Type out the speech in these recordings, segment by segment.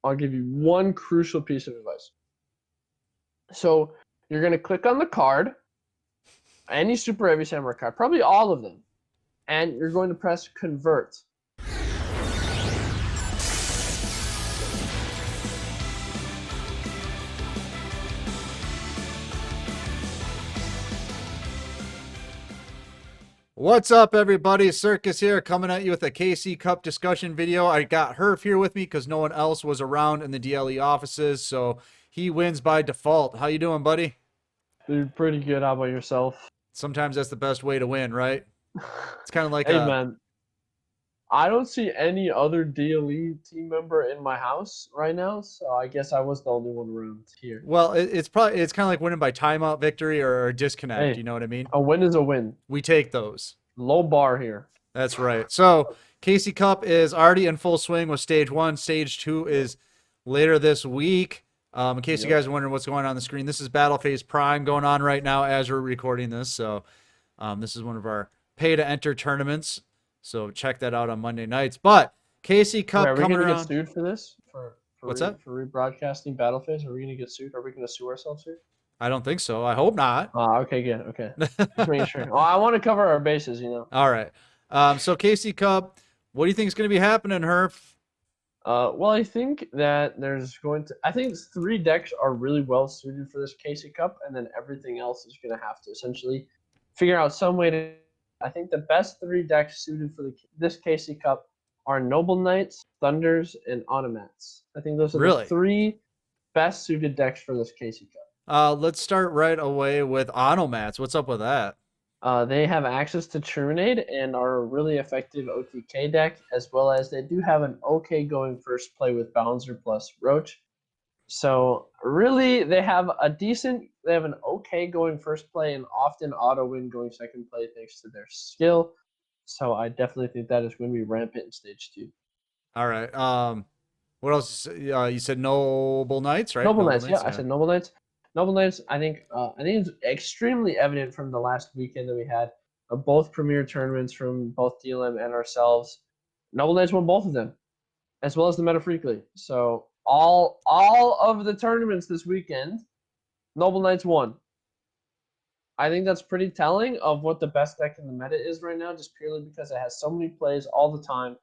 I'll give you one crucial piece of advice. So you're going to click on the card, any Super Heavy Samurai card, probably all of them, and you're going to press convert. What's up, everybody? Circus here, coming at you with a KC Cup discussion video. I got Herf here with me because no one else was around in the DLE offices, so he wins by default. How you doing, buddy? Dude, pretty good. How about yourself? Sometimes that's the best way to win, right? It's kind of like Hey, a man, I don't see any other DLE team member in my house right now, so I guess I was the only one around here. well, it's kind of like winning by timeout victory or disconnect. Hey, You know what I mean? a win is a win. We take those. Low bar here. That's right. So KC Cup is already in full swing with stage one. Stage two is later this week. In case you Yep. guys are wondering what's going on the screen, this is Battle Phase Prime going on right now as we're recording this. So this is one of our pay to enter tournaments. So check that out on Monday nights. But KC Wait, Cup are we coming gonna get around. sued for this? What's that? For rebroadcasting Battle Phase? Are we gonna get sued? Are we gonna sue ourselves here? I don't think so. I hope not. Okay, good. Okay, just making sure. Well, I want to cover our bases, you know. All right. So KC Cup, what do you think is going to be happening, Herf? Well, I think that there's going to. I think three decks are really well suited for this Casey Cup, and then everything else is going to have to essentially figure out some way to. I think the best three decks suited for this Casey Cup are Noble Knights, Thunders, and Automats. I think those are the Really? three best suited decks for this Casey Cup. Let's start right away with Automats. What's up with that? They have access to Terminade and are a really effective OTK deck, as well as they do have an okay going first play with Bouncer plus Roach. So really, they have an okay going first play and often auto win going second play thanks to their skill. So I definitely think that is going to be rampant in stage two. All right. What else? You said Noble Knights, right? Noble Noble Knights, yeah, Knights. I Yeah. said Noble Knights. Noble Knights, I think it's extremely evident from the last weekend that we had of both premier tournaments from both DLM and ourselves. Noble Knights won both of them, as well as the Meta Freak League. So all of the tournaments this weekend, Noble Knights won. I think that's pretty telling of what the best deck in the meta is right now, just purely because it has so many plays all the time.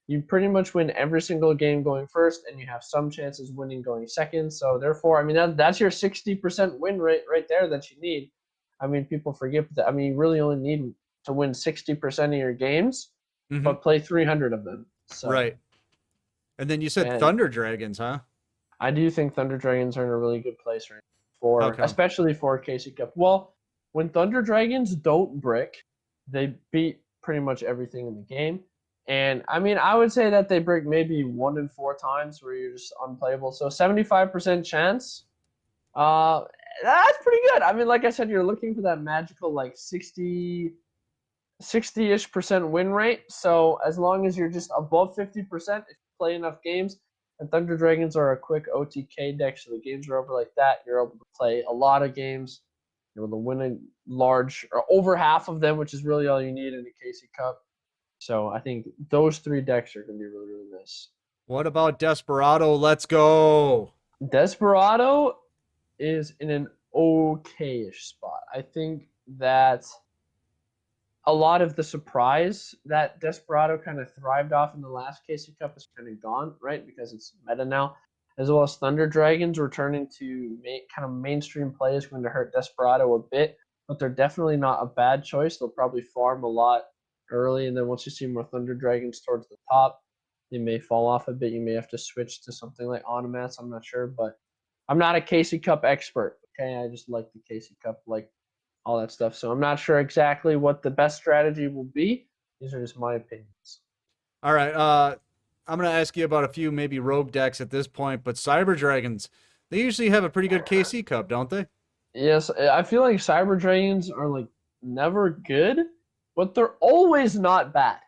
You pretty much win every single game going first, and you have some chances winning going second. So therefore, I mean that's your 60% win rate right there that you need. I mean, people forget that. I mean, you really only need to win 60% of your games, Mm-hmm. but play 300 of them. So, Right. And then you said and Thunder Dragons, huh? I do think Thunder Dragons are in a really good place right now How for, come? especially for Casey Cup. Well, when Thunder Dragons don't brick, they beat pretty much everything in the game. And I mean, I would say that they break maybe 1 in 4 times where you're just unplayable. So 75% chance. Uh, that's pretty good. I mean, like I said, you're looking for that magical like 60-ish% win rate. So as long as you're just above 50%, if you play enough games, and Thunder Dragons are a quick OTK deck, so the games are over like that. You're able to play a lot of games. You're able to win a large or over half of them, which is really all you need in the KC Cup. So I think those three decks are going to be really, really nice. What about Desperado? Let's go. Desperado is in an okay-ish spot. I think that a lot of the surprise that Desperado kind of thrived off in the last KC Cup is kind of gone, right? Because it's meta now, as well as Thunder Dragons returning to kind of mainstream play is going to hurt Desperado a bit, but they're definitely not a bad choice. They'll probably farm a lot early, and then once you see more Thunder Dragons towards the top, they may fall off a bit. You may have to switch to something like Automats. I'm not sure, but I'm not a KC Cup expert. Okay, I just like the KC Cup, like all that stuff. So I'm not sure exactly what the best strategy will be. These are just my opinions. All right. I'm gonna ask you about a few maybe rogue decks at this point, but Cyber Dragons, they usually have a pretty good KC Cup, don't they? Yes, I feel like Cyber Dragons are like never good, but they're always not bad.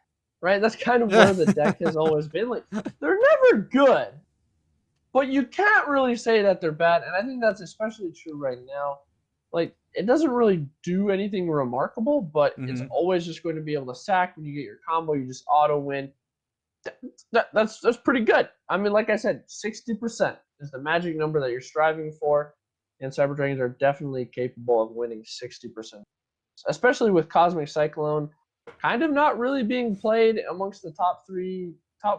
Right? That's kind of where the deck has always been. Like they're never good, but you can't really say that they're bad. And I think that's especially true right now. Like it doesn't really do anything remarkable, but it's Mm-hmm. always just going to be able to sack when you get your combo. You just auto win. That's pretty good. I mean, like I said, 60% is the magic number that you're striving for, and Cyber Dragons are definitely capable of winning 60%, especially with Cosmic Cyclone kind of not really being played amongst the top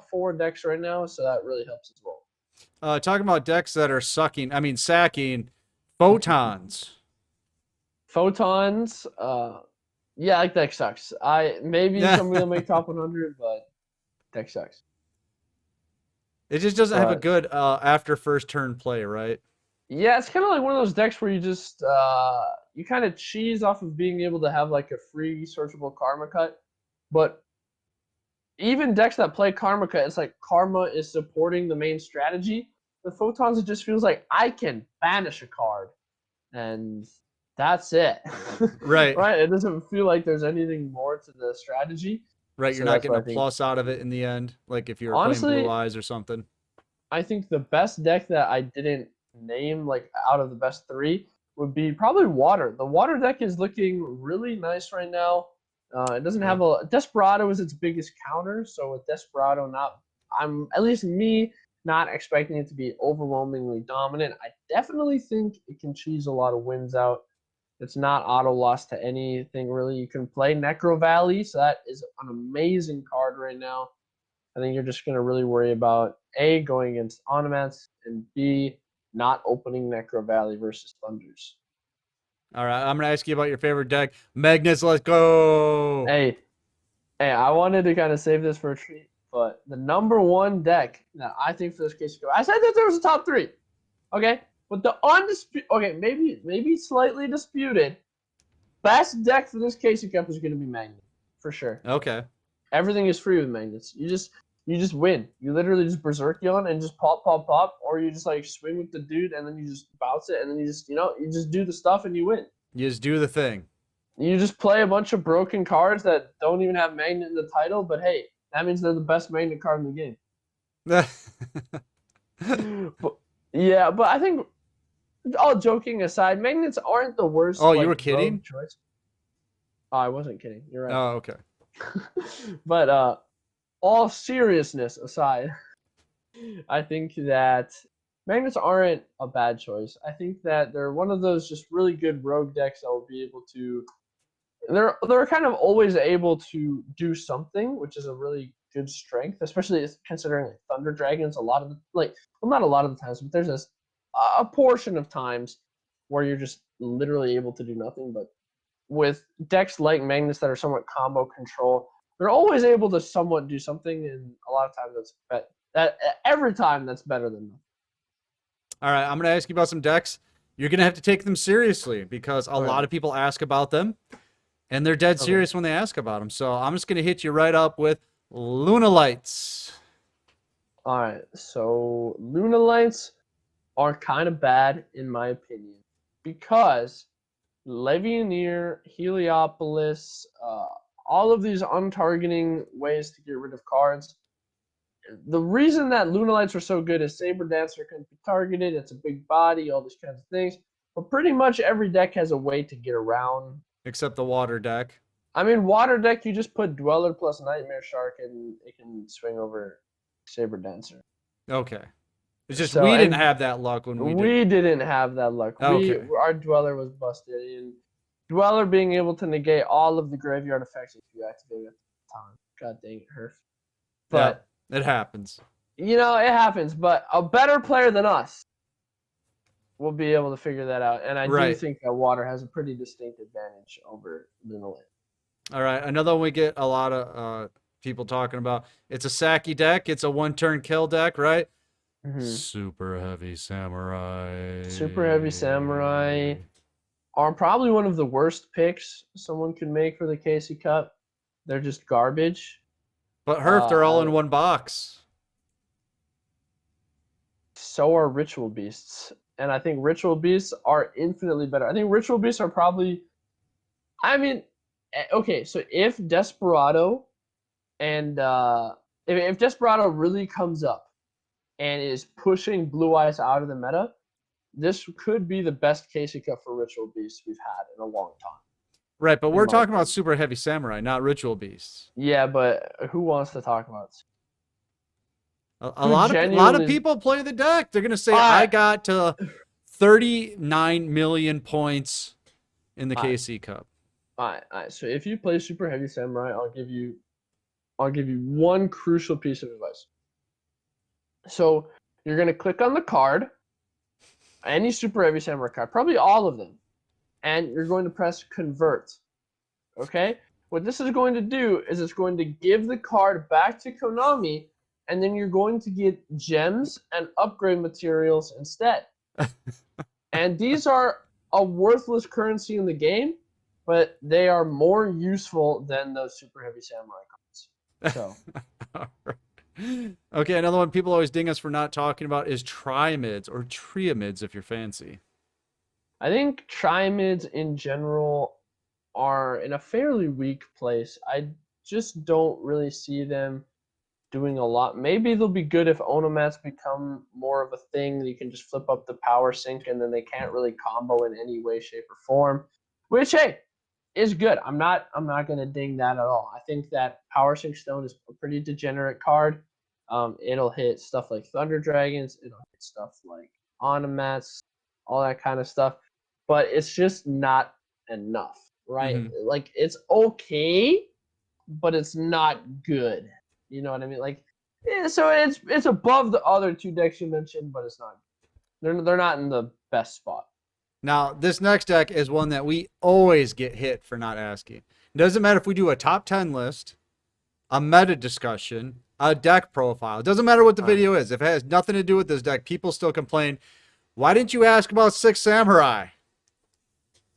four decks right now, so that really helps as well. Talking about decks that are sacking photons. Photons, yeah, like deck sucks. I maybe Yeah. somebody will make top 100, but deck sucks. It just doesn't have a But good after first turn play, right? yeah, it's kind of like one of those decks where you just you kind of cheese off of being able to have like a free searchable karma cut, but even decks that play karma cut, it's like karma is supporting the main strategy. With photons, it just feels like I can banish a card, and that's it. Right. Right? It doesn't feel like there's anything more to the strategy. Right. You're So not that's getting what a I think. plus out of it in the end, like if you were playing Blue Honestly, Eyes or something. I think the best deck that I didn't name, like out of the best three, would be probably Water. The Water deck is looking really nice right now. It doesn't have Yep. a Desperado is its biggest counter, so with Desperado not, I'm at least me not expecting it to be overwhelmingly dominant. I definitely think it can cheese a lot of wins out. It's not auto loss to anything really. You can play Necro Valley, so that is an amazing card right now. I think you're just going to really worry about A, going against Onomats, and B, not opening Necro Valley versus Thunders. All right. I'm gonna ask you about your favorite deck, Magnus. Let's go. Hey, hey, I wanted to kind of save this for a treat, but the number one deck that I think for this case, I said that there was a top three, okay? But the undisputed, okay, maybe slightly disputed, best deck for this Casey Cup is going to be Magnet, for sure. Okay. Everything is free with magnets. You just win. You literally just berserk yawn and just pop, pop, pop, or you just like swing with the dude and then you just bounce it and then you just do the stuff and you win. You just do the thing. You just play a bunch of broken cards that don't even have magnet in the title, but hey, that means they're the best magnet card in the game. But, yeah, but I think all joking aside, magnets aren't the worst Oh, you like were rogue kidding? choice. Oh, I wasn't kidding. You're right. Oh, okay. But all seriousness aside, I think that magnets aren't a bad choice. I think that they're one of those just really good rogue decks that will be able to. They're kind of always able to do something, which is a really good strength, especially considering like Thunder Dragons. A lot of the, like, well, not a lot of the times, but there's a portion of times where you're just literally able to do nothing. But with decks like magnets that are somewhat combo control, they're always able to somewhat do something, and a lot of times that every time that's better than nothing. All right. I'm gonna ask you about some decks. You're gonna have to take them seriously because a lot Okay. of people ask about them, and they're dead Okay. serious when they ask about them. So I'm just gonna hit you right up with Luna Lights. All right. So Luna Lights are kind of bad in my opinion because Levianeer, Heliopolis, all of these untargeting ways to get rid of cards. The reason that Lunalights are so good is Saber Dancer can be targeted. It's a big body, all these kinds of things. But pretty much every deck has a way to get around. Except the water deck. I mean, water deck, you just put Dweller plus Nightmare Shark and it can swing over Saber Dancer. Okay. It's just So, we didn't and have that luck when we did. we didn't have that luck. Okay. Our Dweller was busted, and Dweller being able to negate all of the graveyard effects if you activate it at the time. God dang it, Herf. Yeah. But It happens. you know, it happens. But a better player than us will be able to figure that out. And I do Right. think that Water has a pretty distinct advantage over Lunaland. All right. Another one we get a lot of people talking about. It's a Saki deck. It's a one-turn kill deck, right? Mm-hmm. Super heavy samurai. Super Heavy Samurai are probably one of the worst picks someone could make for the Casey Cup. They're just garbage. But Herf, they're all I in one box. So are Ritual Beasts. And I think Ritual Beasts are infinitely better. I think Ritual Beasts are probably. I mean, okay, so if Desperado and if Desperado really comes up and is pushing Blue Eyes out of the meta, this could be the best Casey Cup for Ritual Beasts we've had in a long time, Right, but in we're my talking about opinion. super heavy samurai, not ritual beasts. Yeah, but who wants to talk about this? A who lot of genuinely. people play the deck. They're gonna say I I got to 39 million points in the I KC Cup. I So if you play Super Heavy Samurai, I'll give you one crucial piece of advice. So you're gonna click on the card, any Super Heavy Samurai card, probably all of them, and you're going to press convert. Okay? What this is going to do is it's going to give the card back to Konami, and then you're going to get gems and upgrade materials instead. And these are a worthless currency in the game, but they are more useful than those Super Heavy Samurai cards. So Okay, another one people always ding us for not talking about is trimids or triamids if you're fancy. I think Trimids in general are in a fairly weak place. I just don't really see them doing a lot. Maybe they'll be good if Onomats become more of a thing. You can just flip up the power sync and then they can't really combo in any way, shape, or form. Which hey, is good. I'm not gonna ding that at all. I think that Power Sync Stone is a pretty degenerate card. It'll hit stuff like Thunder Dragons, it'll hit stuff like Onomats, all that kind of stuff. But it's just not enough, right? Mm-hmm. Like it's okay, but it's not good. You know what I mean? Like, so it's above the other two decks you mentioned, but it's not. They're not in the best spot. Now, this next deck is one that we always get hit for not asking. It doesn't matter if we do a top 10 list, a meta discussion, a deck profile. It doesn't matter what the video is. If it has nothing to do with this deck, people still complain, why didn't you ask about Six Samurai?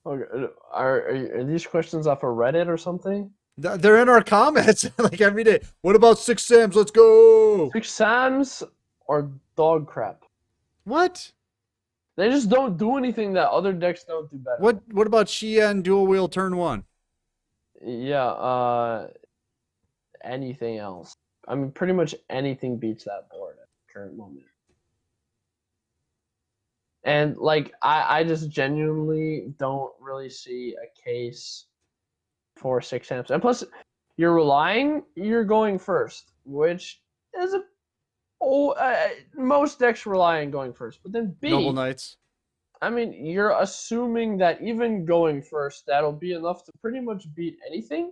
Okay. Are these questions off of Reddit or something? They're in our comments like every day. What about Six Sams? Let's go. Six Sams or dog crap. What? They just don't do anything that other decks don't do better. What about Shien Dual Wheel turn 1? Yeah, anything else. I mean, pretty much anything beats that board at the current moment. And like, I just genuinely don't really see a case for Six Sams. And plus, you're going first, which is most decks rely on going first. But then Noble B, Knights. I mean, you're assuming that even going first, that'll be enough to pretty much beat anything,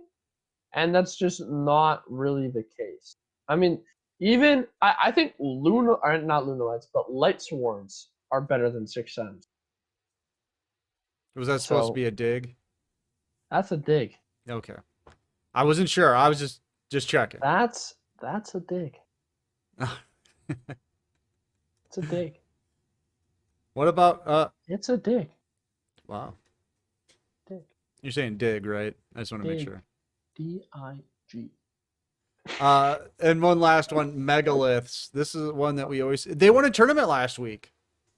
and that's just not really the case. I mean, even I think Luna, or not Luna Lights, but Light Swords are better than Six Suns. Was that supposed to So be a dig? that's a dig. Okay. I wasn't sure. I was just checking. That's a dig. It's a dig. What about It's a dig. wow. Dig. You're saying dig, right? I just want to make Dig. sure. DIG. And one last one, megaliths. This is one that we always they won a tournament last week.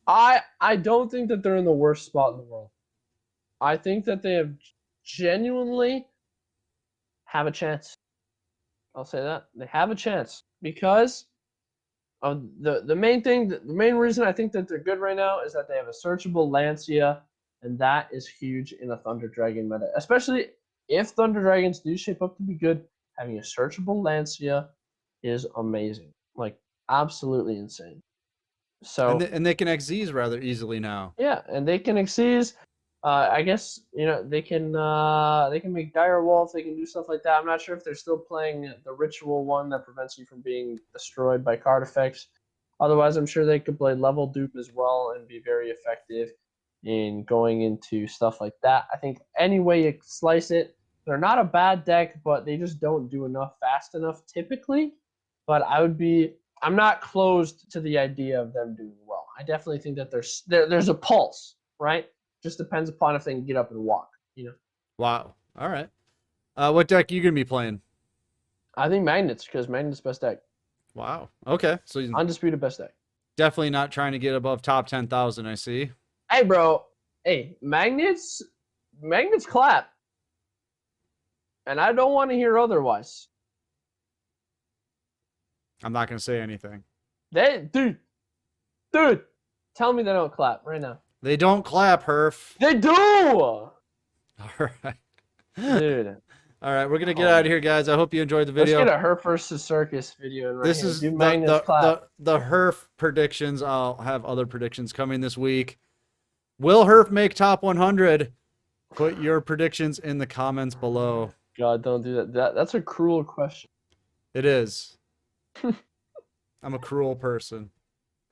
I don't think that they're in the worst spot in the world. I think that they have genuinely have a chance. I'll say that they have a chance because of the main thing. The main reason I think that they're good right now is that they have a searchable Lancia, and that is huge in a Thunder Dragon meta, especially if Thunder Dragons do shape up to be good. Having a searchable Lancia is amazing, like absolutely insane. And So they can XZs rather easily now. yeah, and they can exceed. I guess they can make dire wolf. They can do stuff like that. I'm not sure if they're still playing the ritual one that prevents you from being destroyed by card effects. Otherwise, I'm sure they could play level dupe as well and be very effective in going into stuff like that. I think any way you slice it, they're not a bad deck, but they just don't do enough fast enough typically. But I'm not closed to the idea of them doing well. I definitely think that there's a pulse, right? Just depends upon if they can get up and walk. Wow. All right. What deck are you gonna be playing? I think Magnets, because Magnets best deck. Wow. Okay. So Undisputed best deck. definitely not trying to get above top 10,000. I see. Hey, bro. Hey, Magnets clap. And I don't want to hear otherwise. I'm not gonna say anything. Dude, tell me they don't clap right now. They don't clap, Herf. They do! All right. Dude. All All right, we're gonna get out of here, guys. I hope you enjoyed the Let's video. get a Herf versus Circus video in right This here. is Do Magnus clap. the Herf predictions. I'll have other predictions coming this week. Will Herf make top 100? Put your predictions in the comments below. God, don't do that. That's a cruel question. It is. I'm a cruel person.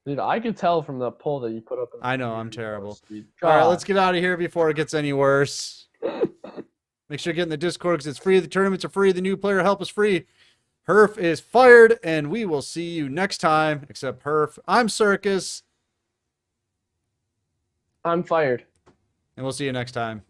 Dude, I could tell from the poll that you put up. I know, I'm terrible. Dude. All right, let's get out of here before it gets any worse. Make sure you get in the Discord because it's free. The tournaments are free. The new player help is free. Herf is fired, and we will see you next time. Except Herf. I'm Circus. I'm fired. And we'll see you next time.